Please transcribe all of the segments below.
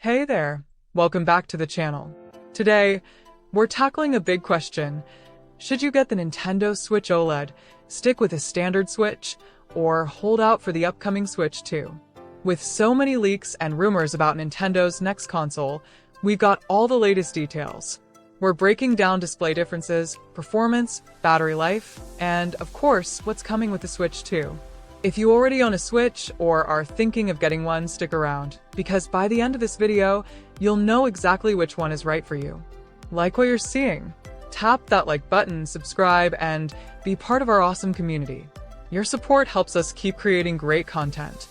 Hey there, welcome back to the channel. Today, we're tackling a big question. Should you get the Nintendo Switch OLED, stick with a standard Switch, or hold out for the upcoming Switch 2? With so many leaks and rumors about Nintendo's next console, we've got all the latest details. We're breaking down display differences, performance, battery life, and of course, what's coming with the Switch 2. If you already own a Switch or are thinking of getting one, stick around, because by the end of this video, you'll know exactly which one is right for you. Like what you're seeing? Tap that like button, subscribe, and be part of our awesome community. Your support helps us keep creating great content.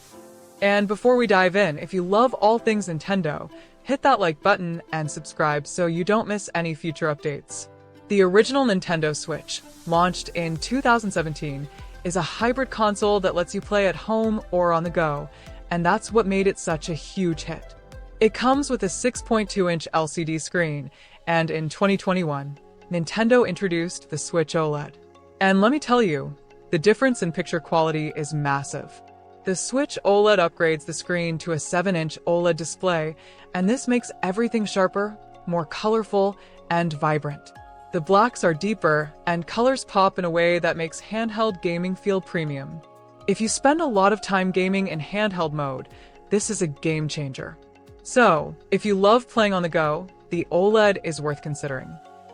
And before we dive in, if you love all things Nintendo, hit that like button and subscribe so you don't miss any future updates. The original Nintendo Switch, launched in 2017, is a hybrid console that lets you play at home or on the go, and that's what made it such a huge hit. It comes with a 6.2-inch LCD screen, and in 2021, Nintendo introduced the Switch OLED. And let me tell you, the difference in picture quality is massive. The Switch OLED upgrades the screen to a 7-inch OLED display, and this makes everything sharper, more colorful, and vibrant. The blacks are deeper, and colors pop in a way that makes handheld gaming feel premium. If you spend a lot of time gaming in handheld mode, this is a game changer. So, if you love playing on the go, the OLED is worth considering.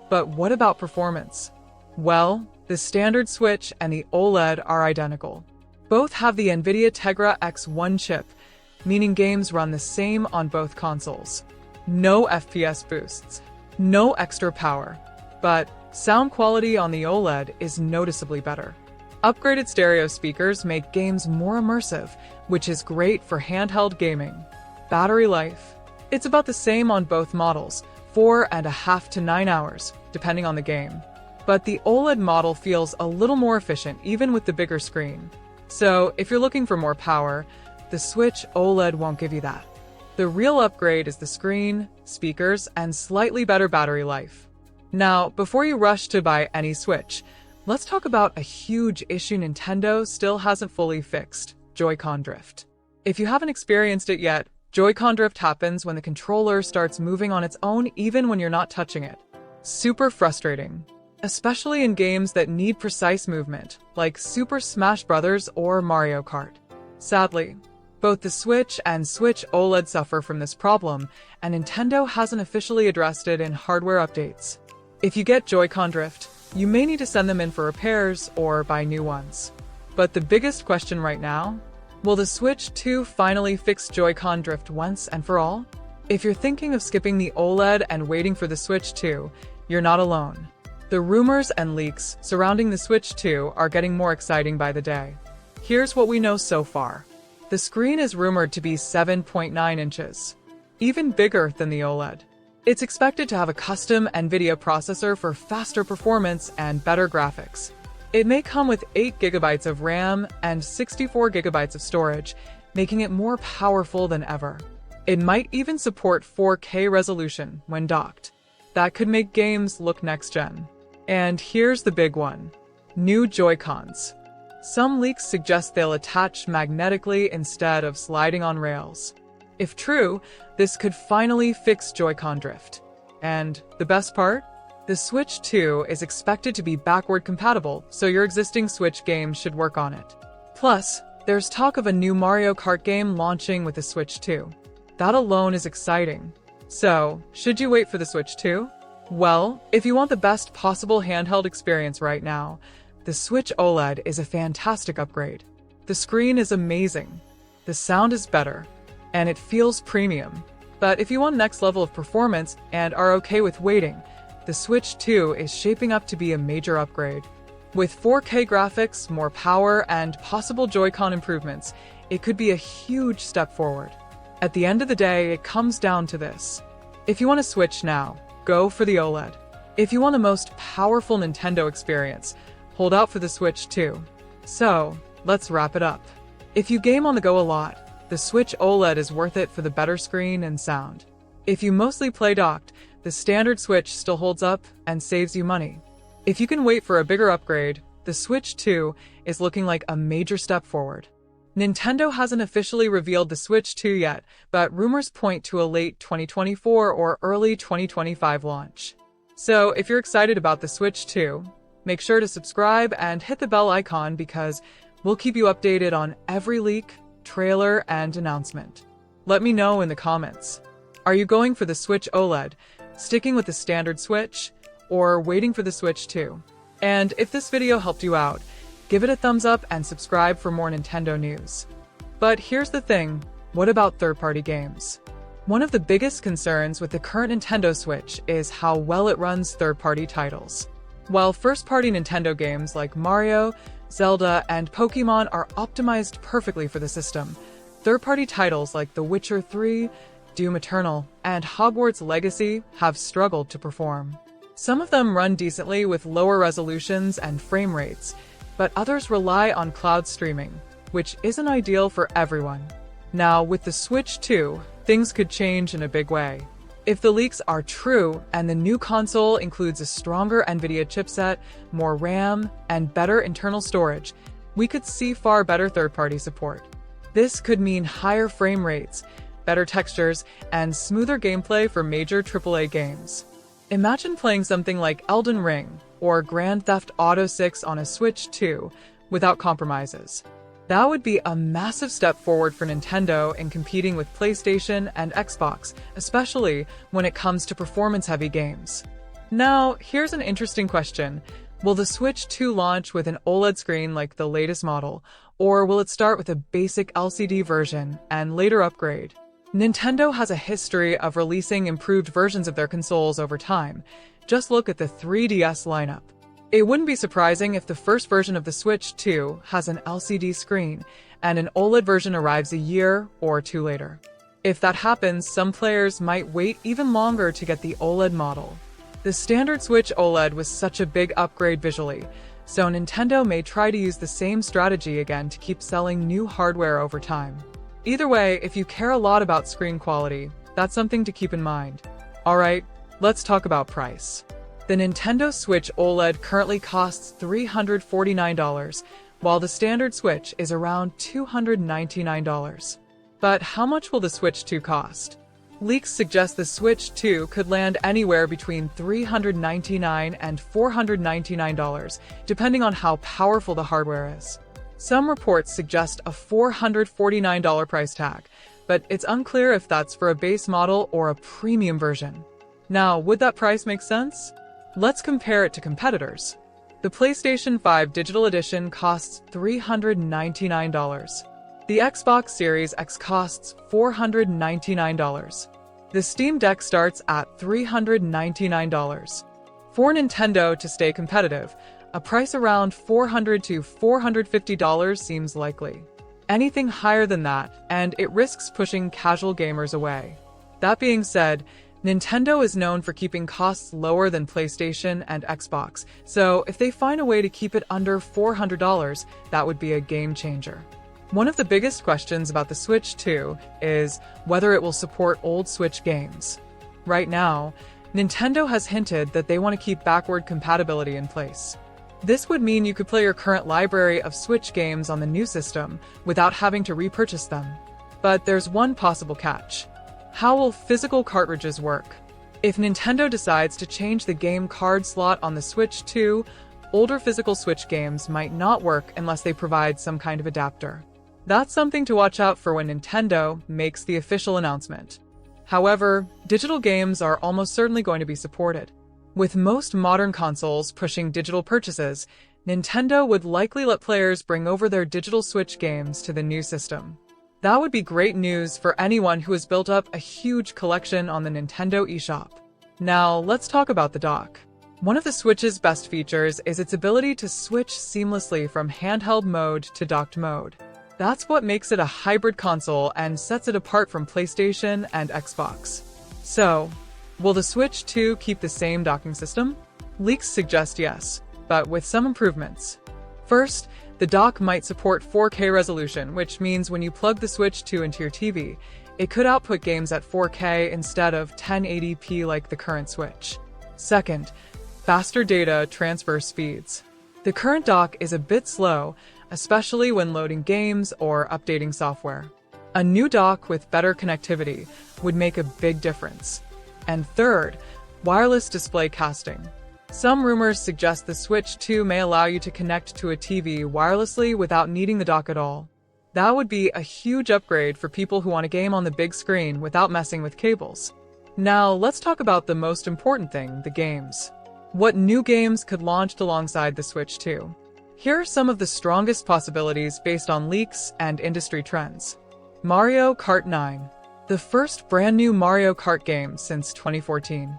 But what about performance? Well, the standard Switch and the OLED are identical. Both have the NVIDIA Tegra X1 chip, meaning games run the same on both consoles. No FPS boosts, no extra power. But sound quality on the OLED is noticeably better. Upgraded stereo speakers make games more immersive, which is great for handheld gaming. Battery life. It's about the same on both models, 4.5 to 9 hours, depending on the game. But the OLED model feels a little more efficient even with the bigger screen. So if you're looking for more power, the Switch OLED won't give you that. The real upgrade is the screen, speakers, and slightly better battery life. Now, before you rush to buy any Switch, let's talk about a huge issue Nintendo still hasn't fully fixed: Joy-Con drift. If you haven't experienced it yet, Joy-Con drift happens when the controller starts moving on its own even when you're not touching it. Super frustrating, especially in games that need precise movement, like Super Smash Bros. Or Mario Kart. Sadly, both the Switch and Switch OLED suffer from this problem, and Nintendo hasn't officially addressed it in hardware updates. If you get Joy-Con drift, you may need to send them in for repairs or buy new ones. But the biggest question right now? Will the Switch 2 finally fix Joy-Con drift once and for all? If you're thinking of skipping the OLED and waiting for the Switch 2, you're not alone. The rumors and leaks surrounding the Switch 2 are getting more exciting by the day. Here's what we know so far. The screen is rumored to be 7.9 inches, even bigger than the OLED. It's expected to have a custom NVIDIA processor for faster performance and better graphics. It may come with 8 GB of RAM and 64 GB of storage, making it more powerful than ever. It might even support 4K resolution when docked. That could make games look next-gen. And here's the big one: new Joy-Cons. Some leaks suggest they'll attach magnetically instead of sliding on rails. If true, this could finally fix Joy-Con drift. And the best part? The Switch 2 is expected to be backward compatible, so your existing Switch games should work on it. Plus, there's talk of a new Mario Kart game launching with the Switch 2. That alone is exciting. So, should you wait for the Switch 2? Well, if you want the best possible handheld experience right now, the Switch OLED is a fantastic upgrade. The screen is amazing, the sound is better, and it feels premium. But if you want next level of performance and are okay with waiting, the Switch 2 is shaping up to be a major upgrade. With 4K graphics, more power, and possible Joy-Con improvements, it could be a huge step forward. At the end of the day, it comes down to this. If you want to switch now, go for the OLED. If you want the most powerful Nintendo experience, hold out for the Switch 2. So, let's wrap it up. If you game on the go a lot, the Switch OLED is worth it for the better screen and sound. If you mostly play docked, the standard Switch still holds up and saves you money. If you can wait for a bigger upgrade, the Switch 2 is looking like a major step forward. Nintendo hasn't officially revealed the Switch 2 yet, but rumors point to a late 2024 or early 2025 launch. So if you're excited about the Switch 2, make sure to subscribe and hit the bell icon because we'll keep you updated on every leak, trailer, and announcement. Let me know in the comments. Are you going for the Switch OLED, sticking with the standard Switch, or waiting for the Switch 2? And if this video helped you out, give it a thumbs up and subscribe for more Nintendo news. But here's the thing, what about third-party games? One of the biggest concerns with the current Nintendo Switch is how well it runs third-party titles. While first-party Nintendo games like Mario, Zelda, and Pokemon are optimized perfectly for the system, third-party titles like The Witcher 3, Doom Eternal, and Hogwarts Legacy have struggled to perform. Some of them run decently with lower resolutions and frame rates, but others rely on cloud streaming, which isn't ideal for everyone. Now, with the Switch 2, things could change in a big way. If the leaks are true and the new console includes a stronger NVIDIA chipset, more RAM, and better internal storage, we could see far better third-party support. This could mean higher frame rates, better textures, and smoother gameplay for major AAA games. Imagine playing something like Elden Ring or Grand Theft Auto 6 on a Switch 2 without compromises. That would be a massive step forward for Nintendo in competing with PlayStation and Xbox, especially when it comes to performance-heavy games. Now, here's an interesting question. Will the Switch 2 launch with an OLED screen like the latest model, or will it start with a basic LCD version and later upgrade? Nintendo has a history of releasing improved versions of their consoles over time. Just look at the 3DS lineup. It wouldn't be surprising if the first version of the Switch 2 has an LCD screen and an OLED version arrives a year or two later. If that happens, some players might wait even longer to get the OLED model. The standard Switch OLED was such a big upgrade visually, so Nintendo may try to use the same strategy again to keep selling new hardware over time. Either way, if you care a lot about screen quality, that's something to keep in mind. Alright, let's talk about price. The Nintendo Switch OLED currently costs $349, while the standard Switch is around $299. But how much will the Switch 2 cost? Leaks suggest the Switch 2 could land anywhere between $399 and $499, depending on how powerful the hardware is. Some reports suggest a $449 price tag, but it's unclear if that's for a base model or a premium version. Now, would that price make sense? Let's compare it to competitors. The PlayStation 5 Digital Edition costs $399. The Xbox Series X costs $499. The Steam Deck starts at $399. For Nintendo to stay competitive, a price around $400 to $450 seems likely. Anything higher than that, and it risks pushing casual gamers away. That being said, Nintendo is known for keeping costs lower than PlayStation and Xbox, so if they find a way to keep it under $400, that would be a game changer. One of the biggest questions about the Switch 2 is whether it will support old Switch games. Right now, Nintendo has hinted that they want to keep backward compatibility in place. This would mean you could play your current library of Switch games on the new system without having to repurchase them. But there's one possible catch. How will physical cartridges work? If Nintendo decides to change the game card slot on the Switch 2, older physical Switch games might not work unless they provide some kind of adapter. That's something to watch out for when Nintendo makes the official announcement. However, digital games are almost certainly going to be supported. With most modern consoles pushing digital purchases, Nintendo would likely let players bring over their digital Switch games to the new system. That would be great news for anyone who has built up a huge collection on the Nintendo eShop. Now, let's talk about the dock. One of the Switch's best features is its ability to switch seamlessly from handheld mode to docked mode. That's what makes it a hybrid console and sets it apart from PlayStation and Xbox. So, will the Switch 2 keep the same docking system? Leaks suggest yes, but with some improvements. First, the dock might support 4K resolution, which means when you plug the Switch 2 into your TV, it could output games at 4K instead of 1080p like the current Switch. Second, faster data transfer speeds. The current dock is a bit slow, especially when loading games or updating software. A new dock with better connectivity would make a big difference. And third, wireless display casting. Some rumors suggest the Switch 2 may allow you to connect to a TV wirelessly without needing the dock at all. That would be a huge upgrade for people who want to game on the big screen without messing with cables. Now, let's talk about the most important thing, the games. What new games could launch alongside the Switch 2? Here are some of the strongest possibilities based on leaks and industry trends. Mario Kart 9, the first brand new Mario Kart game since 2014.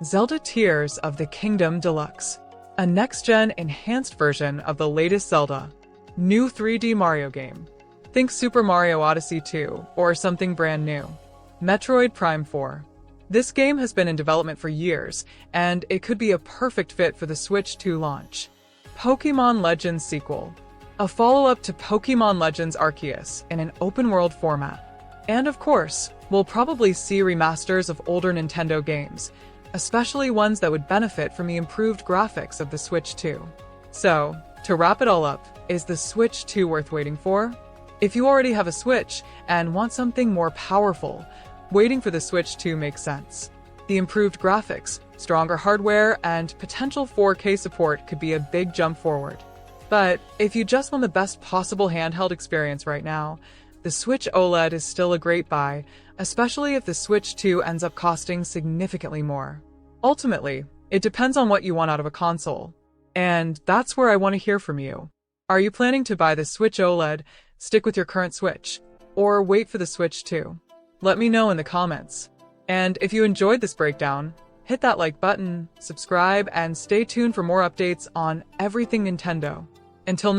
Zelda Tears of the Kingdom Deluxe, a next-gen enhanced version of the latest Zelda. New 3D Mario game. Think Super Mario Odyssey 2 or something brand new. Metroid Prime 4. This game has been in development for years, and it could be a perfect fit for the Switch 2 launch. Pokémon Legends sequel. A follow-up to Pokémon Legends Arceus in an open-world format. And of course, we'll probably see remasters of older Nintendo games, especially ones that would benefit from the improved graphics of the Switch 2. So, to wrap it all up, is the Switch 2 worth waiting for? If you already have a Switch and want something more powerful, waiting for the Switch 2 makes sense. The improved graphics, stronger hardware, and potential 4K support could be a big jump forward. But if you just want the best possible handheld experience right now, the Switch OLED is still a great buy, especially if the Switch 2 ends up costing significantly more. Ultimately, it depends on what you want out of a console. And that's where I want to hear from you. Are you planning to buy the Switch OLED, stick with your current Switch, or wait for the Switch 2? Let me know in the comments. And if you enjoyed this breakdown, hit that like button, subscribe, and stay tuned for more updates on everything Nintendo. Until next